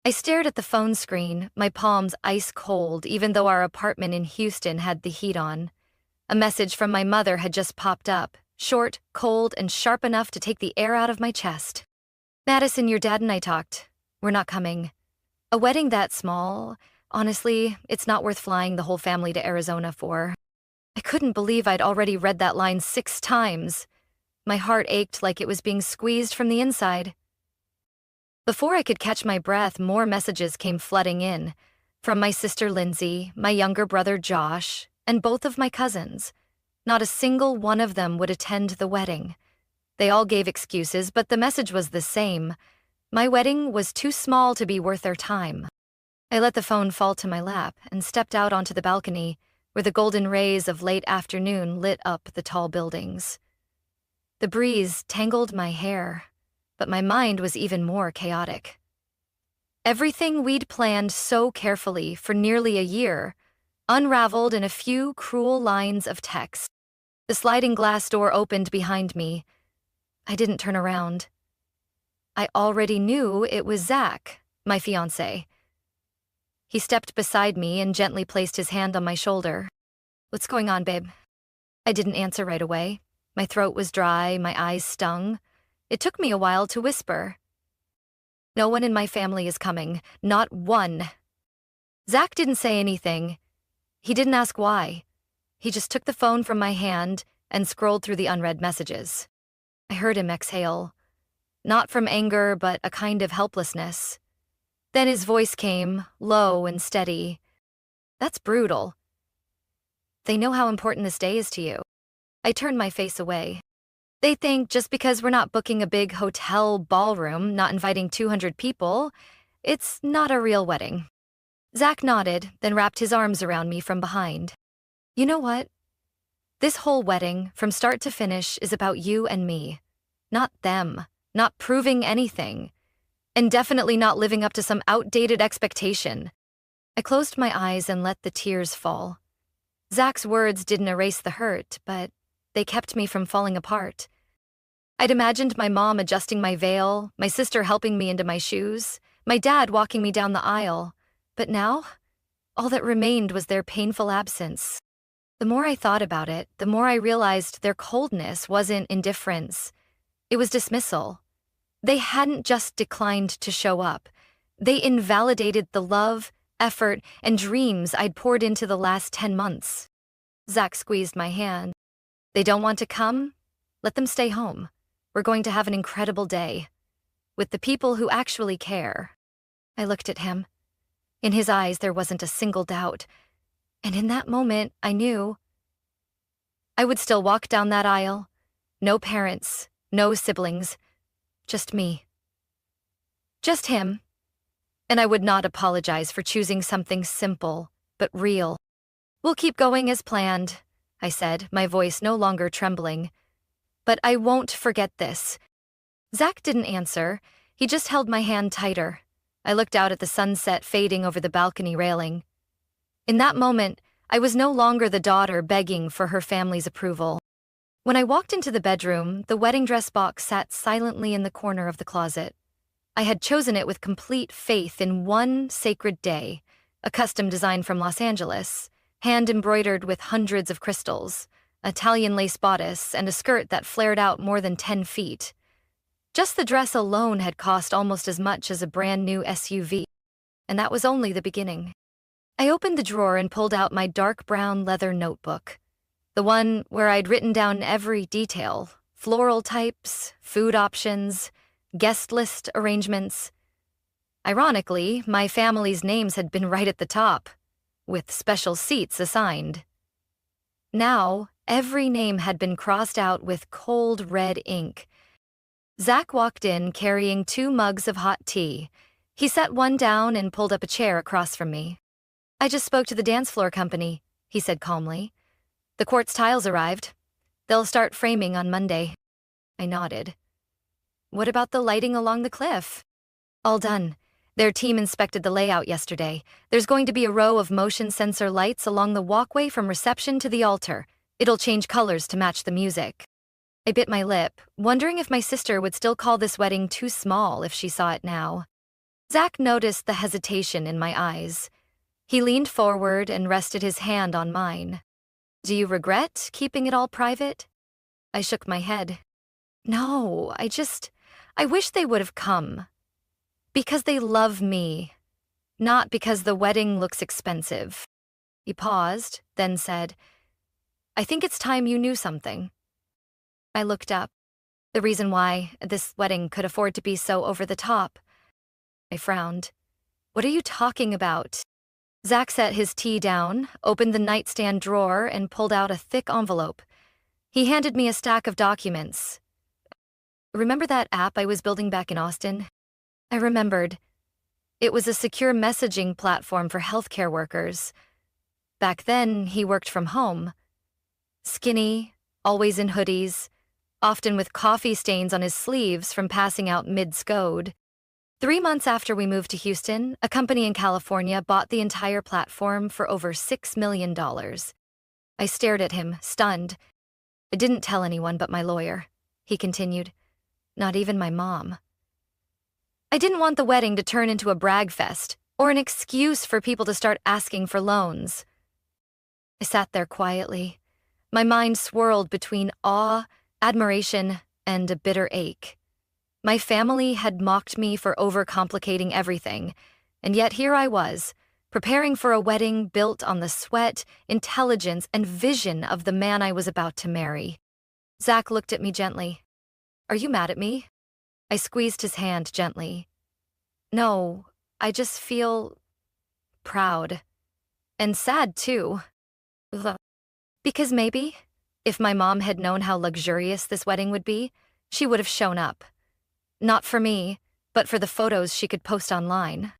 I stared at the phone screen, my palms ice cold, even though our apartment in Houston had the heat on. A message from my mother had just popped up, short, cold, and sharp enough to take the air out of my chest. Madison, your dad and I talked. We're not coming. A wedding that small, honestly, it's not worth flying the whole family to Arizona for. I couldn't believe I'd already read that line 6 times. My heart ached like it was being squeezed from the inside. Before I could catch my breath, more messages came flooding in. From my sister Lindsay, my younger brother Josh, and both of my cousins. Not a single one of them would attend the wedding. They all gave excuses, but the message was the same. My wedding was too small to be worth their time. I let the phone fall to my lap and stepped out onto the balcony, where the golden rays of late afternoon lit up the tall buildings. The breeze tangled my hair, but my mind was even more chaotic. Everything we'd planned so carefully for nearly a year unraveled in a few cruel lines of text. The sliding glass door opened behind me. I didn't turn around. I already knew it was Zach, my fiancé. He stepped beside me and gently placed his hand on my shoulder. "What's going on, babe?" I didn't answer right away. My throat was dry, my eyes stung. It took me a while to whisper. "No one in my family is coming. Not one." Zach didn't say anything. He didn't ask why. He just took the phone from my hand and scrolled through the unread messages. I heard him exhale. Not from anger, but a kind of helplessness. Then his voice came, low and steady. "That's brutal. They know how important this day is to you." I turned my face away. "They think just because we're not booking a big hotel ballroom, not inviting 200 people, it's not a real wedding." Zach nodded, then wrapped his arms around me from behind. "You know what? This whole wedding, from start to finish, is about you and me. Not them, not proving anything, and definitely not living up to some outdated expectation." I closed my eyes and let the tears fall. Zach's words didn't erase the hurt, but they kept me from falling apart. I'd imagined my mom adjusting my veil, my sister helping me into my shoes, my dad walking me down the aisle. But now, all that remained was their painful absence. The more I thought about it, the more I realized their coldness wasn't indifference. It was dismissal. They hadn't just declined to show up. They invalidated the love, effort, and dreams I'd poured into the last 10 months. Zach squeezed my hand. "They don't want to come? Let them stay home. We're going to have an incredible day. With the people who actually care." I looked at him. In his eyes, there wasn't a single doubt. And in that moment, I knew I would still walk down that aisle. No parents, no siblings, just me. Just him. And I would not apologize for choosing something simple, but real. "We'll keep going as planned," I said, my voice no longer trembling. "But I won't forget this." Zach didn't answer. He just held my hand tighter. I looked out at the sunset fading over the balcony railing. In that moment, I was no longer the daughter begging for her family's approval. When I walked into the bedroom, the wedding dress box sat silently in the corner of the closet. I had chosen it with complete faith in one sacred day, a custom design from Los Angeles, hand-embroidered with hundreds of crystals, Italian lace bodice, and a skirt that flared out more than 10 feet. Just the dress alone had cost almost as much as a brand new SUV, and that was only the beginning. I opened the drawer and pulled out my dark brown leather notebook, the one where I'd written down every detail: floral types, food options, guest list arrangements. Ironically, my family's names had been right at the top, with special seats assigned. Now, every name had been crossed out with cold red ink. Zach walked in carrying 2 mugs of hot tea. He set one down and pulled up a chair across from me. "I just spoke to the dance floor company," he said calmly. "The quartz tiles arrived. They'll start framing on Monday." I nodded. "What about the lighting along the cliff?" "All done. Their team inspected the layout yesterday. There's going to be a row of motion sensor lights along the walkway from reception to the altar. It'll change colors to match the music." I bit my lip, wondering if my sister would still call this wedding too small if she saw it now. Zach noticed the hesitation in my eyes. He leaned forward and rested his hand on mine. Do you regret keeping it all private? I shook my head. No, I wish they would have come. Because they love me, not because the wedding looks expensive. He paused, then said, I think it's time you knew something. I looked up. The reason why this wedding could afford to be so over the top. I frowned. What are you talking about? Zach set his tea down, opened the nightstand drawer, and pulled out a thick envelope. He handed me a stack of documents. Remember that app I was building back in Austin? I remembered. It was a secure messaging platform for healthcare workers. Back then, he worked from home. Skinny, always in hoodies, often with coffee stains on his sleeves from passing out mid-scode. 3 months after we moved to Houston, a company in California bought the entire platform for over $6 million. I stared at him, stunned. I didn't tell anyone but my lawyer, he continued. Not even my mom. I didn't want the wedding to turn into a brag fest or an excuse for people to start asking for loans. I sat there quietly. My mind swirled between awe, admiration, and a bitter ache. My family had mocked me for overcomplicating everything, and yet here I was, preparing for a wedding built on the sweat, intelligence, and vision of the man I was about to marry. Zach looked at me gently. Are you mad at me? I squeezed his hand gently. No, I just feel proud. And sad, too. Because maybe, if my mom had known how luxurious this wedding would be, she would have shown up. Not for me, but for the photos she could post online.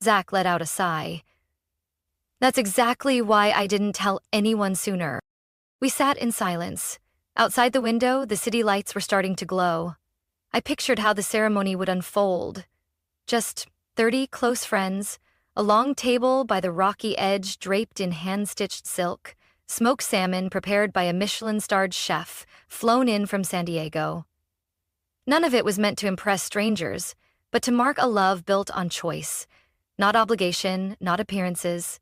Zach let out a sigh. That's exactly why I didn't tell anyone sooner. We sat in silence. Outside the window, the city lights were starting to glow. I pictured how the ceremony would unfold. Just 30 close friends, a long table by the rocky edge draped in hand-stitched silk, smoked salmon prepared by a Michelin-starred chef flown in from San Diego. None of it was meant to impress strangers, but to mark a love built on choice, not obligation, not appearances.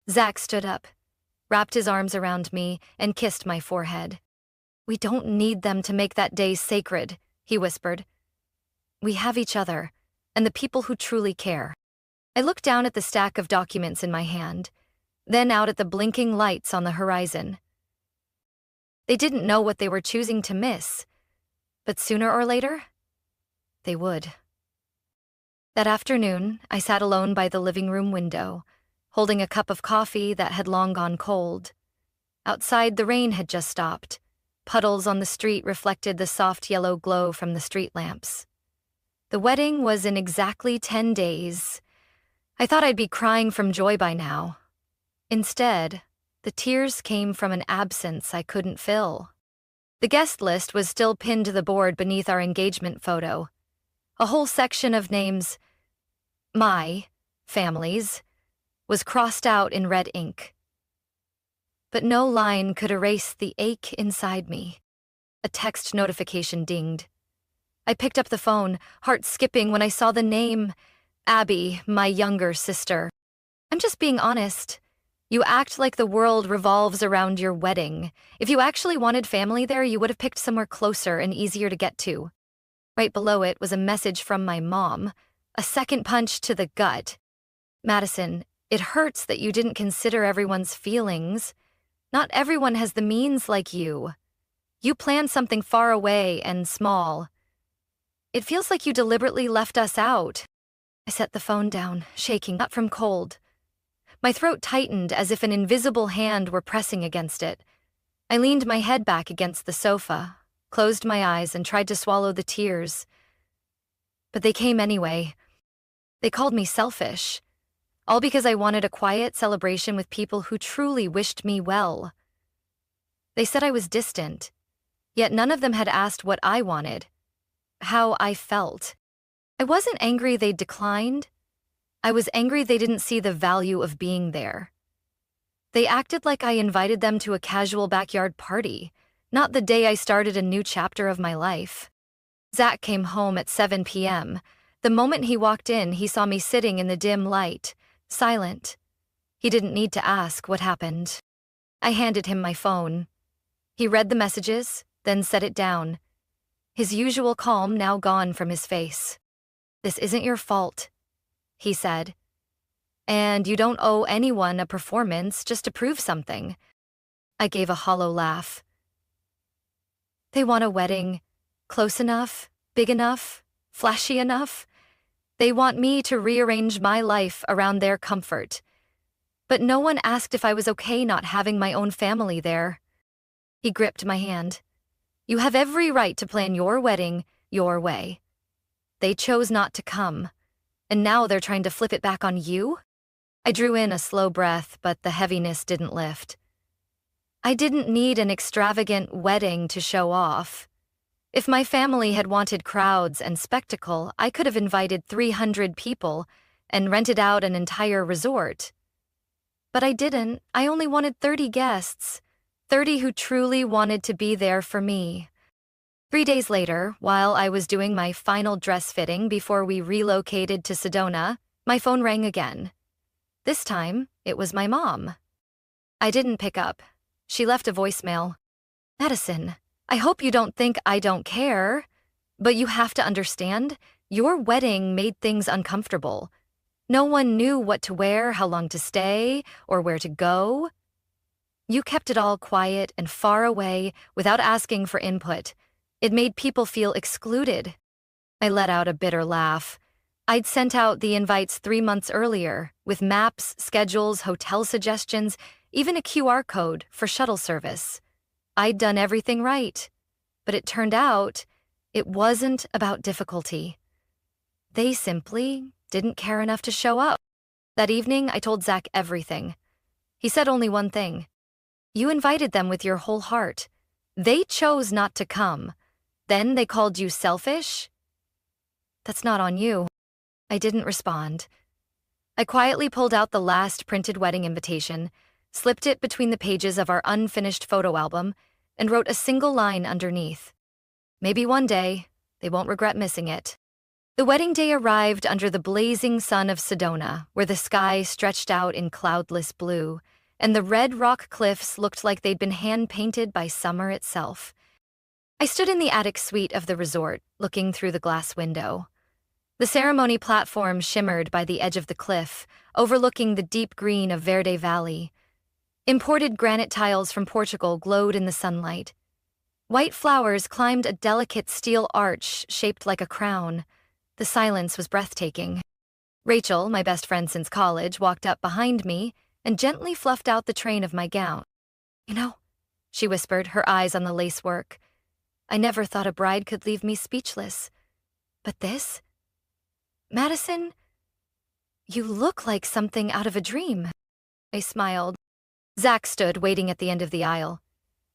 Zach stood up, wrapped his arms around me, and kissed my forehead. We don't need them to make that day sacred, he whispered. We have each other, and the people who truly care. I looked down at the stack of documents in my hand, then out at the blinking lights on the horizon. They didn't know what they were choosing to miss, but sooner or later, they would. That afternoon, I sat alone by the living room window, holding a cup of coffee that had long gone cold. Outside, the rain had just stopped. Puddles on the street reflected the soft yellow glow from the street lamps. The wedding was in exactly 10 days. I thought I'd be crying from joy by now. Instead, the tears came from an absence I couldn't fill. The guest list was still pinned to the board beneath our engagement photo. A whole section of names, my family's, was crossed out in red ink. But no line could erase the ache inside me. A text notification dinged. I picked up the phone, heart skipping when I saw the name, Abby, my younger sister. I'm just being honest. You act like the world revolves around your wedding. If you actually wanted family there, you would have picked somewhere closer and easier to get to. Right below it was a message from my mom, a second punch to the gut. Madison, it hurts that you didn't consider everyone's feelings. Not everyone has the means like you. You planned something far away and small. It feels like you deliberately left us out. I set the phone down, shaking, not from cold. My throat tightened as if an invisible hand were pressing against it. I leaned my head back against the sofa, closed my eyes, and tried to swallow the tears. But they came anyway. They called me selfish. All because I wanted a quiet celebration with people who truly wished me well. They said I was distant, yet none of them had asked what I wanted, how I felt. I wasn't angry they declined. I was angry they didn't see the value of being there. They acted like I invited them to a casual backyard party, not the day I started a new chapter of my life. Zach came home at 7 p.m., The moment he walked in, he saw me sitting in the dim light, silent. He didn't need to ask what happened. I handed him my phone. He read the messages, then set it down, his usual calm now gone from his face. "This isn't your fault," he said. "And you don't owe anyone a performance just to prove something." I gave a hollow laugh. They want a wedding, close enough, big enough, flashy enough. They want me to rearrange my life around their comfort. But no one asked if I was okay not having my own family there. He gripped my hand. "You have every right to plan your wedding your way. They chose not to come, and now they're trying to flip it back on you?" I drew in a slow breath, but the heaviness didn't lift. I didn't need an extravagant wedding to show off. If my family had wanted crowds and spectacle, I could have invited 300 people and rented out an entire resort. But I didn't. I only wanted 30 guests, 30 who truly wanted to be there for me. 3 days later, while I was doing my final dress fitting before we relocated to Sedona, my phone rang again. This time, it was my mom. I didn't pick up. She left a voicemail. "Madison, I hope you don't think I don't care, but you have to understand, your wedding made things uncomfortable. No one knew what to wear, how long to stay, or where to go. You kept it all quiet and far away without asking for input. It made people feel excluded." I let out a bitter laugh. I'd sent out the invites 3 months earlier, with maps, schedules, hotel suggestions, even a QR code for shuttle service. I'd done everything right, but it turned out it wasn't about difficulty. They simply didn't care enough to show up. That evening, I told Zach everything. He said only one thing. "You invited them with your whole heart. They chose not to come. Then they called you selfish? That's not on you." I didn't respond. I quietly pulled out the last printed wedding invitation, slipped it between the pages of our unfinished photo album, and wrote a single line underneath. "Maybe one day, they won't regret missing it." The wedding day arrived under the blazing sun of Sedona, where the sky stretched out in cloudless blue, and the red rock cliffs looked like they'd been hand-painted by summer itself. I stood in the attic suite of the resort, looking through the glass window. The ceremony platform shimmered by the edge of the cliff, overlooking the deep green of Verde Valley. Imported granite tiles from Portugal glowed in the sunlight. White flowers climbed a delicate steel arch shaped like a crown. The silence was breathtaking. Rachel, my best friend since college, walked up behind me and gently fluffed out the train of my gown. "You know," she whispered, her eyes on the lacework, "I never thought a bride could leave me speechless. But this? Madison, you look like something out of a dream." I smiled. Zach stood waiting at the end of the aisle,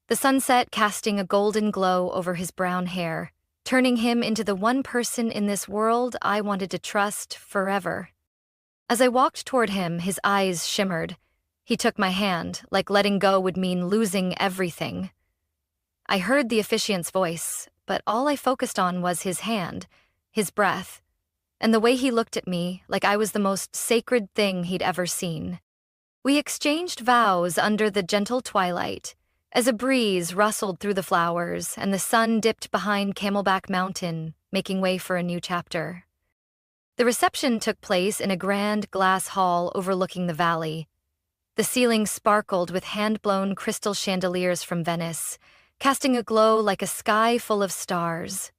the sunset casting a golden glow over his brown hair, turning him into the one person in this world I wanted to trust forever. As I walked toward him, his eyes shimmered. He took my hand, like letting go would mean losing everything. I heard the officiant's voice, but all I focused on was his hand, his breath, and the way he looked at me like I was the most sacred thing he'd ever seen. We exchanged vows under the gentle twilight, as a breeze rustled through the flowers and the sun dipped behind Camelback Mountain, making way for a new chapter. The reception took place in a grand glass hall overlooking the valley. The ceiling sparkled with hand-blown crystal chandeliers from Venice, casting a glow like a sky full of stars.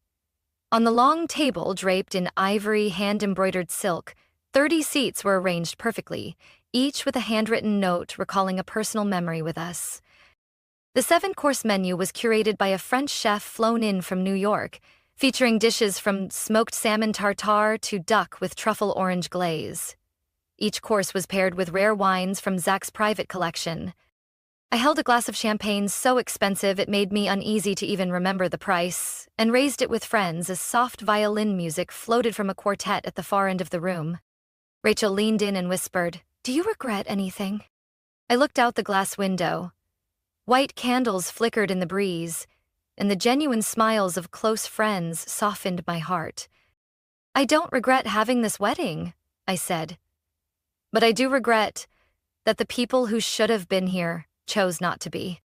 On the long table draped in ivory hand-embroidered silk, 30 seats were arranged perfectly, each with a handwritten note recalling a personal memory with us. The 7-course menu was curated by a French chef flown in from New York, featuring dishes from smoked salmon tartare to duck with truffle orange glaze. Each course was paired with rare wines from Zach's private collection. I held a glass of champagne so expensive it made me uneasy to even remember the price, and raised it with friends as soft violin music floated from a quartet at the far end of the room. Rachel leaned in and whispered, "Do you regret anything?" I looked out the glass window. White candles flickered in the breeze, and the genuine smiles of close friends softened my heart. I don't regret having this wedding, I said. But I do regret that the people who should have been here chose not to be.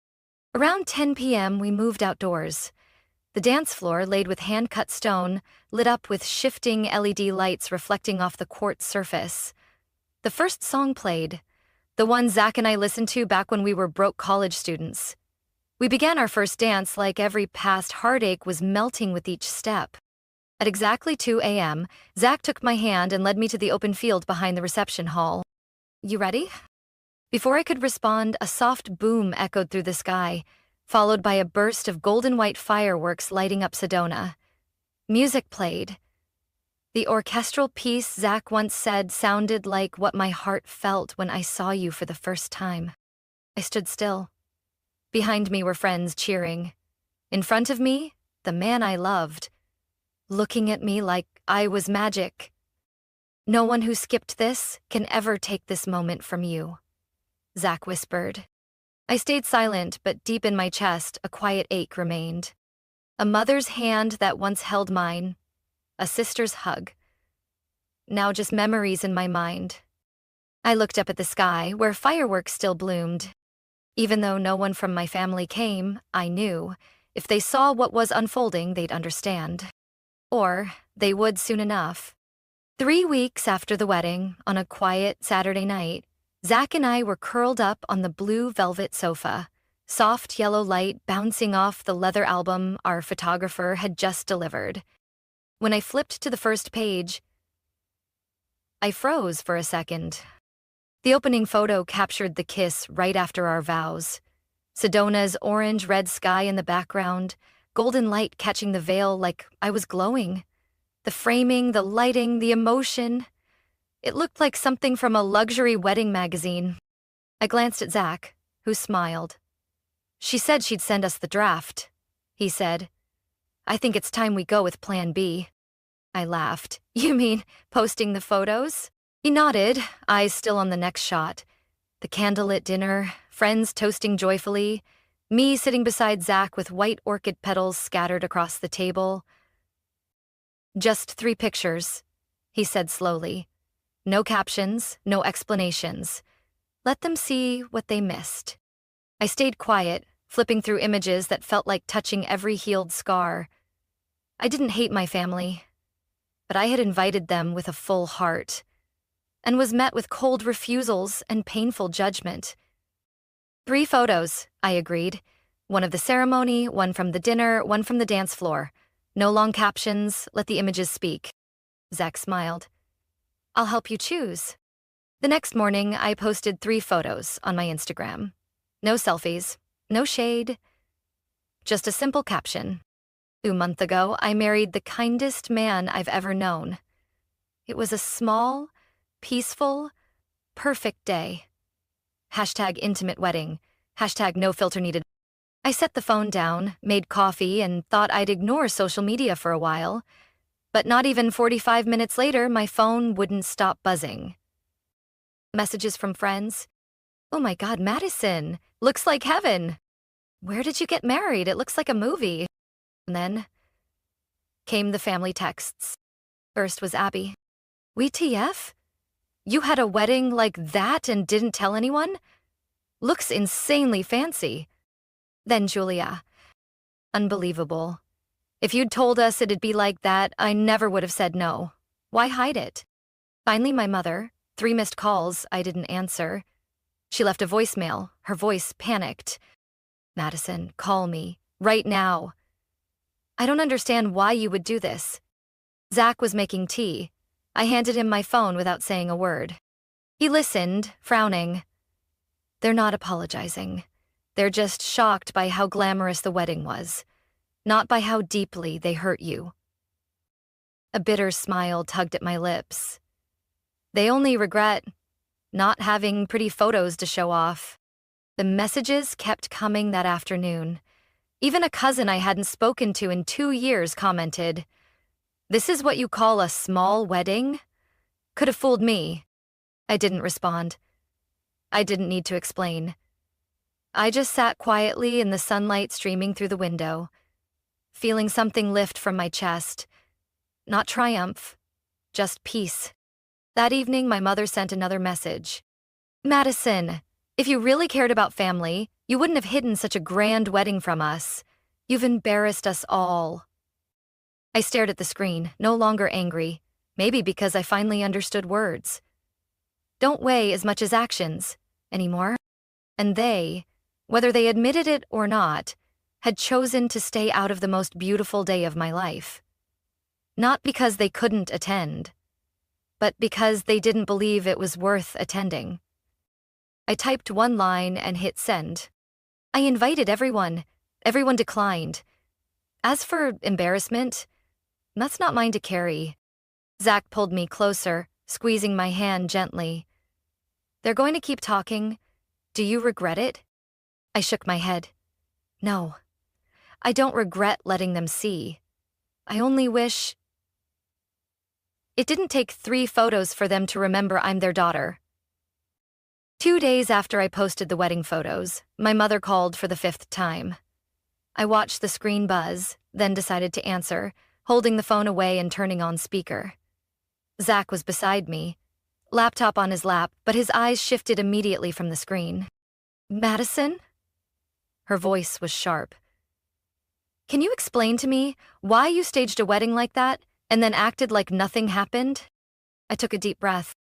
Around 10 p.m., we moved outdoors. The dance floor, laid with hand-cut stone, lit up with shifting LED lights reflecting off the quartz surface. The first song played, the one Zach and I listened to back when we were broke college students. We began our first dance like every past heartache was melting with each step. At exactly 2 a.m., Zach took my hand and led me to the open field behind the reception hall. You ready? Before I could respond, a soft boom echoed through the sky, followed by a burst of golden-white fireworks lighting up Sedona. Music played. The orchestral piece Zach once said sounded like what my heart felt when I saw you for the first time. I stood still. Behind me were friends cheering. In front of me, the man I loved, looking at me like I was magic. No one who skipped this can ever take this moment from you, Zach whispered. I stayed silent, but deep in my chest, a quiet ache remained. A mother's hand that once held mine, a sister's hug. Now just memories in my mind. I looked up at the sky, where fireworks still bloomed. Even though no one from my family came, I knew, if they saw what was unfolding, they'd understand. Or they would soon enough. 3 weeks after the wedding, on a quiet Saturday night, Zach and I were curled up on the blue velvet sofa, soft yellow light bouncing off the leather album our photographer had just delivered. When I flipped to the first page, I froze for a second. The opening photo captured the kiss right after our vows. Sedona's orange-red sky in the background, golden light catching the veil like I was glowing. The framing, the lighting, the emotion. It looked like something from a luxury wedding magazine. I glanced at Zach, who smiled. She said she'd send us the draft, he said. I think it's time we go with Plan B. I laughed. You mean posting the photos? He nodded, eyes still on the next shot. The candlelit dinner, friends toasting joyfully, me sitting beside Zach with white orchid petals scattered across the table. Just 3 pictures, he said slowly. No captions, no explanations. Let them see what they missed. I stayed quiet, flipping through images that felt like touching every healed scar. I didn't hate my family, but I had invited them with a full heart, and was met with cold refusals and painful judgment. 3 photos, I agreed. One of the ceremony, one from the dinner, one from the dance floor. No long captions, let the images speak. Zach smiled. I'll help you choose. The next morning, I posted 3 photos on my Instagram. No selfies, no shade, just a simple caption. A month ago, I married the kindest man I've ever known. It was a small, peaceful, perfect day. #intimate wedding. #no filter needed. I set the phone down, made coffee, and thought I'd ignore social media for a while. But not even 45 minutes later, my phone wouldn't stop buzzing. Messages from friends. Oh my God, Madison, looks like heaven. Where did you get married? It looks like a movie. And then came the family texts. First was Abby. We TF? You had a wedding like that and didn't tell anyone? Looks insanely fancy. Then Julia. Unbelievable. If you'd told us it'd be like that, I never would have said no. Why hide it? Finally, my mother. 3 missed calls, I didn't answer. She left a voicemail, her voice panicked. Madison, call me. Right now. I don't understand why you would do this. Zach was making tea. I handed him my phone without saying a word. He listened, frowning. They're not apologizing. They're just shocked by how glamorous the wedding was, not by how deeply they hurt you. A bitter smile tugged at my lips. They only regret not having pretty photos to show off. The messages kept coming that afternoon. Even a cousin I hadn't spoken to in 2 years commented, "This is what you call a small wedding?" Could have fooled me. I didn't respond. I didn't need to explain. I just sat quietly in the sunlight streaming through the window, feeling something lift from my chest. Not triumph, just peace. That evening, my mother sent another message. Madison, if you really cared about family, you wouldn't have hidden such a grand wedding from us. You've embarrassed us all. I stared at the screen, no longer angry, maybe because I finally understood words. Don't weigh as much as actions anymore. And they, whether they admitted it or not, had chosen to stay out of the most beautiful day of my life. Not because they couldn't attend, but because they didn't believe it was worth attending. I typed one line and hit send. I invited everyone. Everyone declined. As for embarrassment, that's not mine to carry. Zach pulled me closer, squeezing my hand gently. They're going to keep talking. Do you regret it? I shook my head. No. I don't regret letting them see. I only wish... It didn't take 3 photos for them to remember I'm their daughter. 2 days after I posted the wedding photos, my mother called for the 5th time. I watched the screen buzz, then decided to answer, holding the phone away and turning on speaker. Zach was beside me, laptop on his lap, but his eyes shifted immediately from the screen. Madison? Her voice was sharp. Can you explain to me why you staged a wedding like that and then acted like nothing happened? I took a deep breath.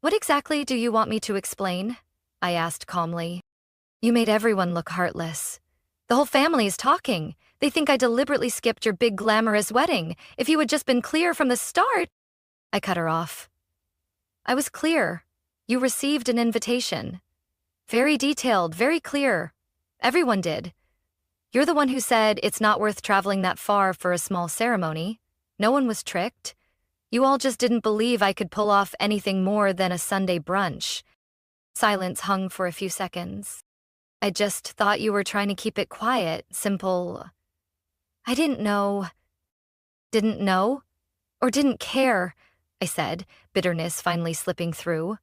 What exactly do you want me to explain? I asked calmly. You made everyone look heartless. The whole family is talking. They think I deliberately skipped your big glamorous wedding. If you had just been clear from the start... I cut her off. I was clear. You received an invitation. Very detailed, very clear. Everyone did. You're the one who said it's not worth traveling that far for a small ceremony. No one was tricked. You all just didn't believe I could pull off anything more than a Sunday brunch. Silence hung for a few seconds. I just thought you were trying to keep it quiet, simple. I didn't know. Didn't know? Or didn't care, I said, bitterness finally slipping through.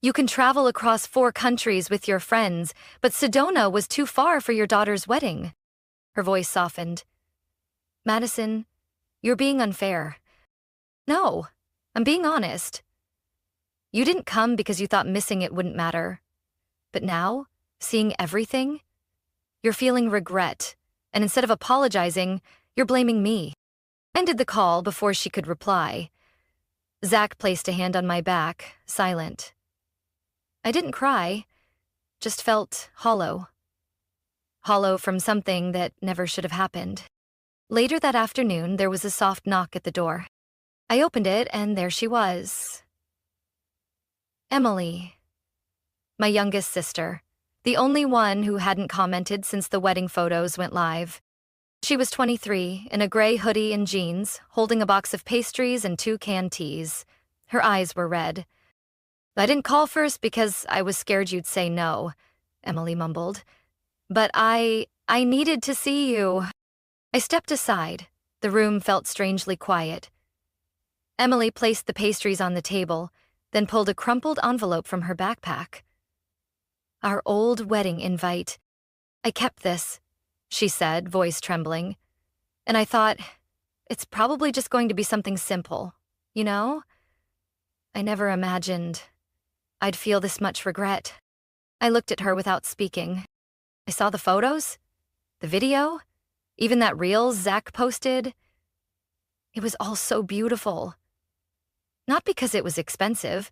You can travel across 4 countries with your friends, but Sedona was too far for your daughter's wedding. Her voice softened. Madison, you're being unfair. No, I'm being honest. You didn't come because you thought missing it wouldn't matter. But now, seeing everything, you're feeling regret, and instead of apologizing, you're blaming me. Ended the call before she could reply. Zach placed a hand on my back, silent. I didn't cry, just felt hollow. Hollow from something that never should have happened. Later that afternoon, there was a soft knock at the door. I opened it, and there she was. Emily. My youngest sister, the only one who hadn't commented since the wedding photos went live. She was 23, in a gray hoodie and jeans, holding a box of pastries and 2 canned teas. Her eyes were red. I didn't call first because I was scared you'd say no, Emily mumbled. But I needed to see you. I stepped aside. The room felt strangely quiet. Emily placed the pastries on the table, then pulled a crumpled envelope from her backpack. Our old wedding invite. I kept this, she said, voice trembling. And I thought, it's probably just going to be something simple, you know? I never imagined I'd feel this much regret. I looked at her without speaking. I saw the photos, the video, even that reel Zach posted. It was all so beautiful. Not because it was expensive,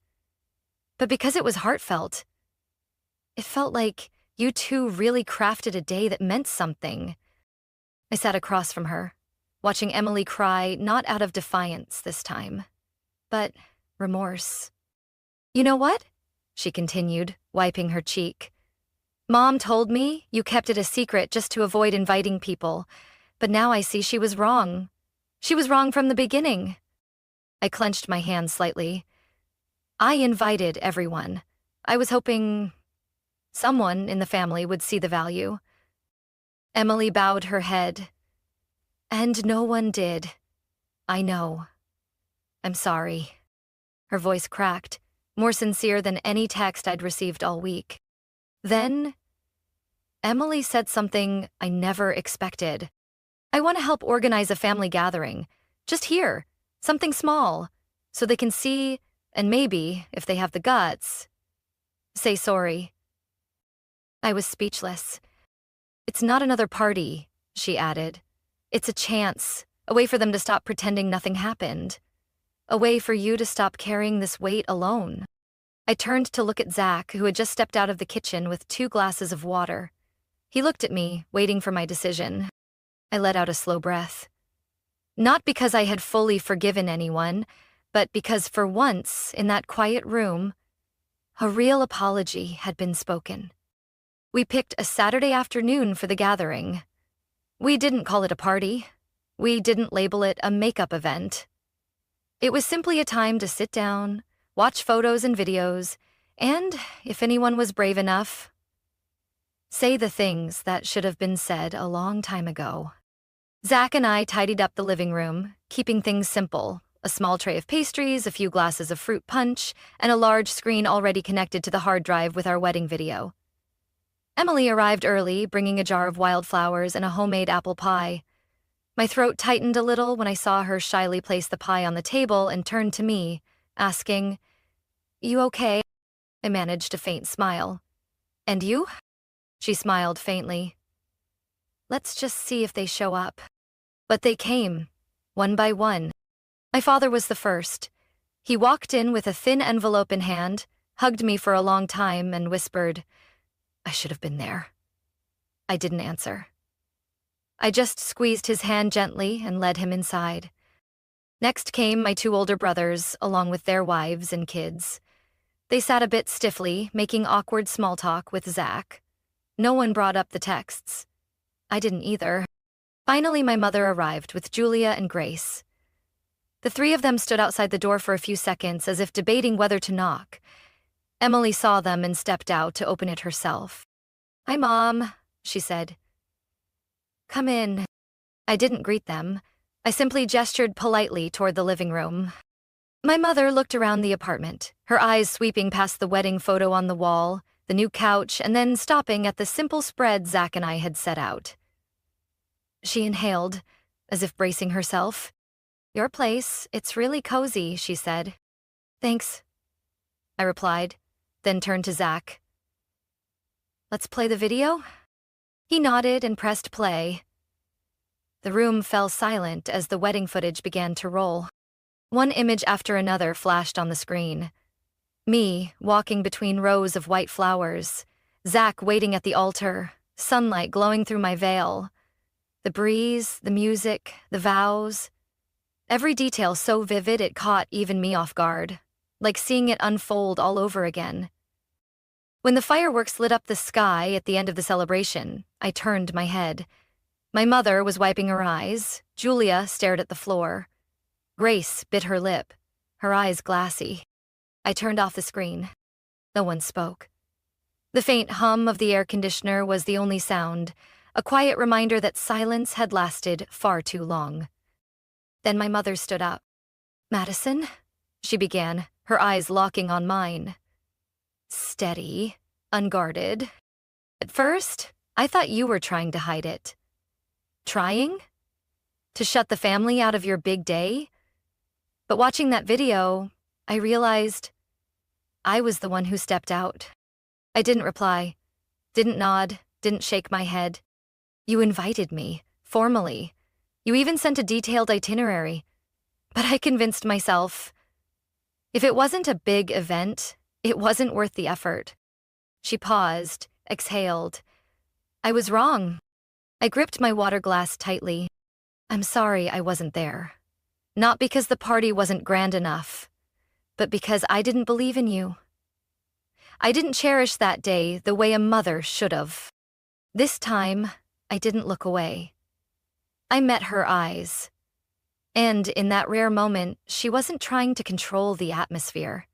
but because it was heartfelt. It felt like you two really crafted a day that meant something. I sat across from her, watching Emily cry, not out of defiance this time, but remorse. You know what? She continued, wiping her cheek. Mom told me you kept it a secret just to avoid inviting people, but now I see she was wrong. She was wrong from the beginning. I clenched my hand slightly. I invited everyone. I was hoping someone in the family would see the value. Emily bowed her head. And no one did. I know. I'm sorry. Her voice cracked, more sincere than any text I'd received all week. Then, Emily said something I never expected. I want to help organize a family gathering. Just here. Something small. so they can see, and maybe, if they have the guts, say sorry. I was speechless. It's not another party, she added. It's a chance, a way for them to stop pretending nothing happened. A way for you to stop carrying this weight alone. I turned to look at Zach, who had just stepped out of the kitchen with 2 glasses of water. He looked at me, waiting for my decision. I let out a slow breath. Not because I had fully forgiven anyone, but because for once, in that quiet room, a real apology had been spoken. We picked a Saturday afternoon for the gathering. We didn't call it a party. We didn't label it a makeup event. It was simply a time to sit down, watch photos and videos, and, if anyone was brave enough, say the things that should have been said a long time ago. Zach and I tidied up the living room, keeping things simple. A small tray of pastries, a few glasses of fruit punch, and a large screen already connected to the hard drive with our wedding video. Emily arrived early, bringing a jar of wildflowers and a homemade apple pie. My throat tightened a little when I saw her shyly place the pie on the table and turn to me, asking, "You okay?" I managed a faint smile. "And you?" She smiled faintly. "Let's just see if they show up." But they came, one by one. My father was the first. He walked in with a thin envelope in hand, hugged me for a long time, and whispered, "I should have been there." I didn't answer. I just squeezed his hand gently and led him inside. Next came my 2 older brothers, along with their wives and kids. They sat a bit stiffly, making awkward small talk with Zach. No one brought up the texts. I didn't either. Finally, my mother arrived with Julia and Grace. The 3 of them stood outside the door for a few seconds as if debating whether to knock. Emily saw them and stepped out to open it herself. "Hi, Mom," she said. "Come in." I didn't greet them. I simply gestured politely toward the living room. My mother looked around the apartment, her eyes sweeping past the wedding photo on the wall, the new couch, and then stopping at the simple spread Zach and I had set out. She inhaled, as if bracing herself. "Your place, it's really cozy," she said. "Thanks," I replied, then turned to Zach. "Let's play the video?" He nodded and pressed play. The room fell silent as the wedding footage began to roll. One image after another flashed on the screen. Me, walking between rows of white flowers, Zach waiting at the altar, sunlight glowing through my veil. The breeze, the music, the vows. Every detail so vivid it caught even me off guard, like seeing it unfold all over again. When the fireworks lit up the sky at the end of the celebration, I turned my head. My mother was wiping her eyes. Julia stared at the floor. Grace bit her lip, her eyes glassy. I turned off the screen. No one spoke. The faint hum of the air conditioner was the only sound, a quiet reminder that silence had lasted far too long. Then my mother stood up. "Madison?" she began, her eyes locking on mine. Steady, unguarded. "At first, I thought you were trying to hide it." "Trying? To shut the family out of your big day?" But watching that video, I realized I was the one who stepped out. I didn't reply, didn't nod, didn't shake my head. "You invited me, formally. You even sent a detailed itinerary. But I convinced myself, if it wasn't a big event, it wasn't worth the effort." She paused, exhaled. I was wrong. I gripped my water glass tightly. "I'm sorry I wasn't there. Not because the party wasn't grand enough, but because I didn't believe in you. I didn't cherish that day the way a mother should have." This time, I didn't look away. I met her eyes. And in that rare moment, she wasn't trying to control the atmosphere.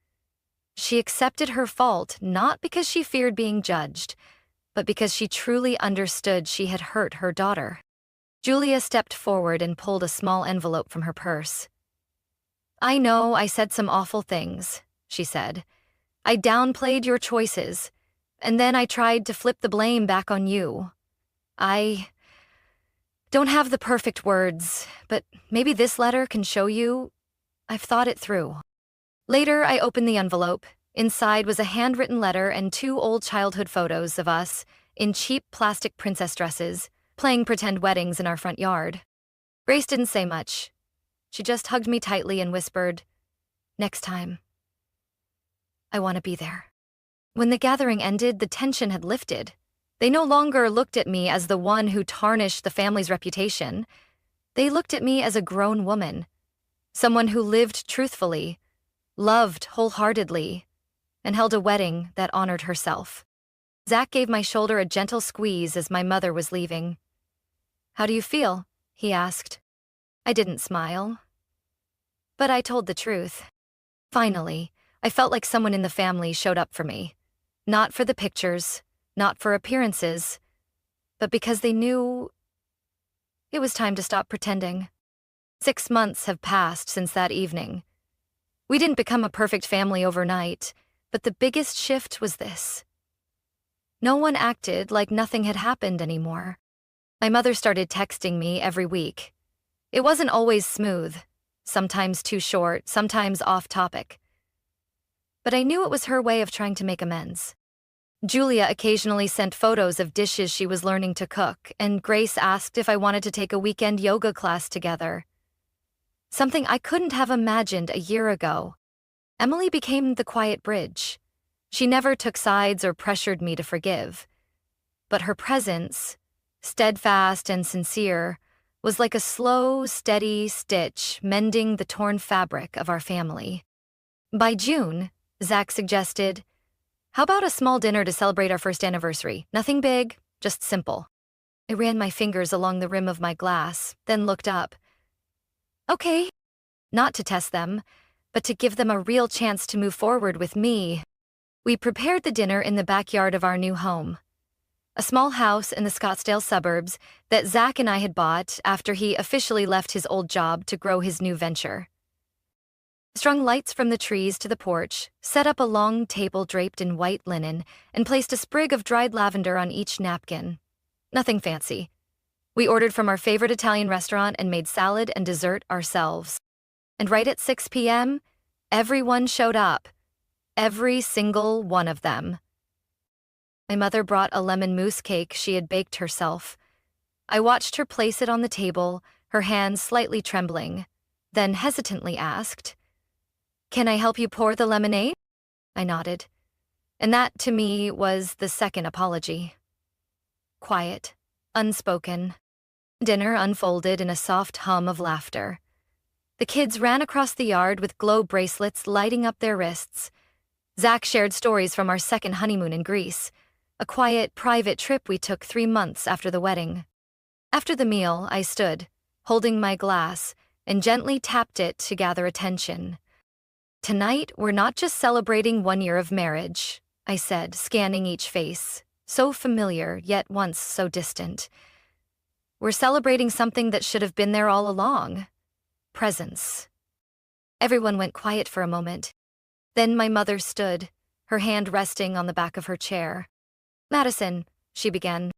She accepted her fault not because she feared being judged, but because she truly understood she had hurt her daughter. Julia stepped forward and pulled a small envelope from her purse. "I know I said some awful things," she said. "I downplayed your choices, and then I tried to flip the blame back on you. I don't have the perfect words, but maybe this letter can show you I've thought it through." Later, I opened the envelope. Inside was a handwritten letter and two old childhood photos of us in cheap plastic princess dresses, playing pretend weddings in our front yard. Grace didn't say much. She just hugged me tightly and whispered, "Next time, I want to be there." When the gathering ended, the tension had lifted. They no longer looked at me as the one who tarnished the family's reputation. They looked at me as a grown woman, someone who lived truthfully, loved wholeheartedly, and held a wedding that honored herself. Zach gave my shoulder a gentle squeeze as my mother was leaving. "How do you feel?" he asked. I didn't smile, but I told the truth. Finally, I felt like someone in the family showed up for me. Not for the pictures, not for appearances, but because they knew it was time to stop pretending. 6 months have passed since that evening. We didn't become a perfect family overnight, but the biggest shift was this. No one acted like nothing had happened anymore. My mother started texting me every week. It wasn't always smooth, sometimes too short, sometimes off topic. But I knew it was her way of trying to make amends. Julia occasionally sent photos of dishes she was learning to cook, and Grace asked if I wanted to take a weekend yoga class together. Something I couldn't have imagined a year ago. Emily became the quiet bridge. She never took sides or pressured me to forgive. But her presence, steadfast and sincere, was like a slow, steady stitch mending the torn fabric of our family. By June, Zach suggested, "How about a small dinner to celebrate our first anniversary? Nothing big, just simple." I ran my fingers along the rim of my glass, then looked up. Okay. Not to test them, but to give them a real chance to move forward with me. We prepared the dinner in the backyard of our new home, a small house in the Scottsdale suburbs that Zach and I had bought after he officially left his old job to grow his new venture. Strung lights from the trees to the porch, set up a long table draped in white linen, and placed a sprig of dried lavender on each napkin. Nothing fancy. We ordered from our favorite Italian restaurant and made salad and dessert ourselves. And right at 6 p.m., everyone showed up. Every single one of them. My mother brought a lemon mousse cake she had baked herself. I watched her place it on the table, her hands slightly trembling, then hesitantly asked, "Can I help you pour the lemonade?" I nodded. And that, to me, was the second apology. Quiet, unspoken. Dinner unfolded in a soft hum of laughter. The kids ran across the yard with glow bracelets lighting up their wrists. Zach shared stories from our second honeymoon in Greece, a quiet, private trip we took 3 months after the wedding. After the meal, I stood, holding my glass, and gently tapped it to gather attention. "Tonight, we're not just celebrating 1 year of marriage," I said, scanning each face, so familiar, yet once so distant. "We're celebrating something that should have been there all along. Presence." Everyone went quiet for a moment. Then my mother stood, her hand resting on the back of her chair. "Madison," she began,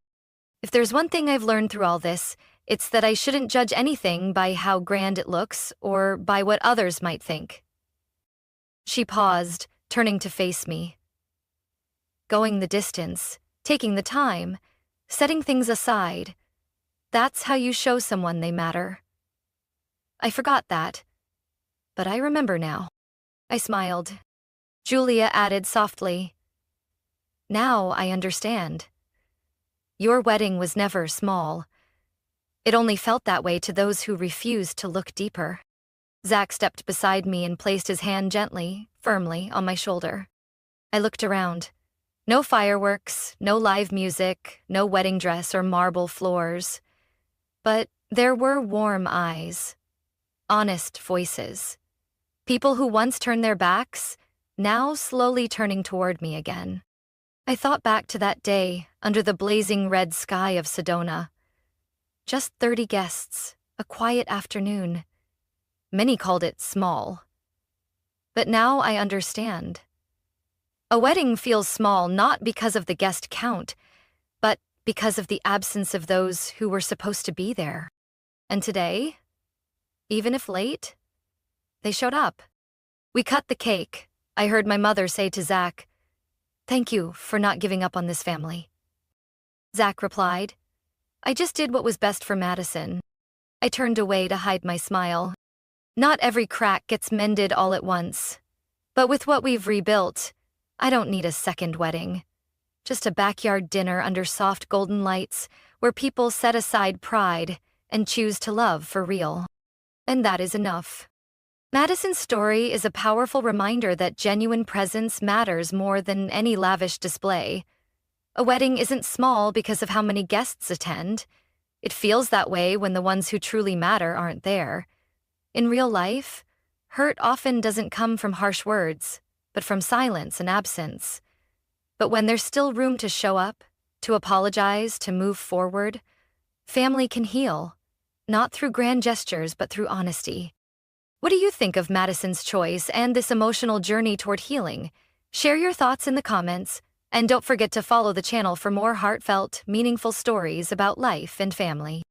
"if there's one thing I've learned through all this, it's that I shouldn't judge anything by how grand it looks or by what others might think." She paused, turning to face me. Going the distance, taking the time, setting things aside, that's how you show someone they matter. I forgot that, but I remember now. I smiled. Julia added softly, "Now I understand. Your wedding was never small. It only felt that way to those who refused to look deeper." Zach stepped beside me and placed his hand gently, firmly, on my shoulder. I looked around. No fireworks, no live music, no wedding dress or marble floors. But there were warm eyes, honest voices. People who once turned their backs, now slowly turning toward me again. I thought back to that day under the blazing red sky of Sedona. Just 30 guests, a quiet afternoon. Many called it small. But now I understand. A wedding feels small not because of the guest count, but because of the absence of those who were supposed to be there. And today, even if late, they showed up. We cut the cake. I heard my mother say to Zach, "Thank you for not giving up on this family." Zach replied, "I just did what was best for Madison." I turned away to hide my smile. Not every crack gets mended all at once. But with what we've rebuilt, I don't need a second wedding. Just a backyard dinner under soft golden lights where people set aside pride and choose to love for real. And that is enough. Madison's story is a powerful reminder that genuine presence matters more than any lavish display. A wedding isn't small because of how many guests attend. It feels that way when the ones who truly matter aren't there. In real life, hurt often doesn't come from harsh words, but from silence and absence. But when there's still room to show up, to apologize, to move forward, family can heal, not through grand gestures, but through honesty. What do you think of Madison's choice and this emotional journey toward healing? Share your thoughts in the comments, and don't forget to follow the channel for more heartfelt, meaningful stories about life and family.